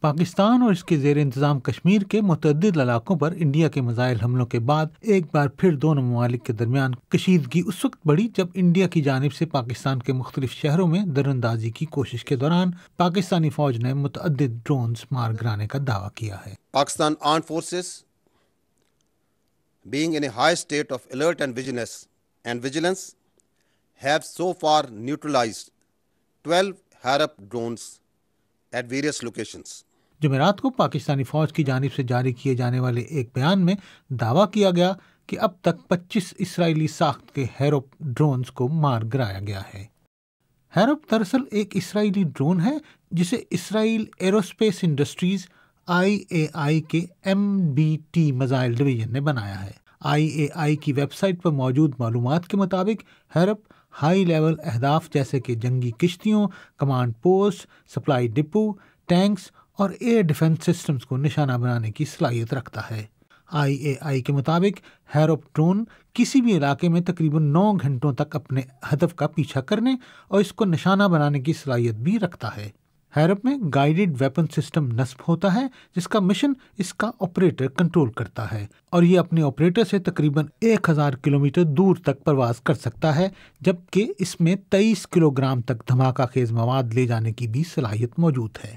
پاکستان اور اس کے زیر انتظام کشمیر کے متعدد علاقوں پر انڈیا کے میزائل حملوں کے بعد ایک بار پھر دونوں ممالک کے درمیان کشیدگی اس وقت بڑھی جب انڈیا کی جانب سے پاکستان کے مختلف شہروں میں دراندازی کی کوشش کے دوران پاکستانی فوج نے متعدد ڈرونز مار گرانے کا دعویٰ کیا ہے۔ Pakistan armed forces, being in a high state of alert and vigilance, have so far neutralized 12 Harap drones at various locations. جمعرات کو پاکستانی فوج کی جانب سے جاری کیے جانے والے ایک بیان میں دعویٰ کیا گیا کہ اب تک 25 اسرائیلی ساخت کے ہیروپ ڈرونز کو مار گرایا گیا ہے۔ ہیروپ دراصل ایک اسرائیلی ڈرون ہے جسے اسرائیل ایروسپیس انڈسٹریز IAI کے MBT میزائل ڈویژن نے بنایا ہے۔ IAI کی ویب سائٹ پر موجود معلومات کے مطابق ہیروپ ہائی لیول اہداف جیسے کہ جنگی کشتیوں، command post, supply depot, tanks اور ایئر ڈیفنس سسٹمز کو نشانہ بنانے کی صلاحیت رکھتا ہے۔ IAI کے مطابق ہیروپ ڈرون کسی بھی علاقے میں تقریباً 9 گھنٹوں تک اپنے ہدف کا پیچھا کرنے اور اس کو نشانہ بنانے کی صلاحیت بھی رکھتا ہے۔ ہیروپ میں گائیڈڈ ویپن سسٹم نصب ہوتا ہے جس کا مشن اس کا آپریٹر کنٹرول کرتا ہے اور یہ اپنے آپریٹر سے تقریباً 1000 کلومیٹر دور تک پرواز کر سکتا ہے، جبکہ اس میں 23 کلو گرام تک دھماکہ خیز مواد لے جانے کی بھی صلاحیت موجود ہے۔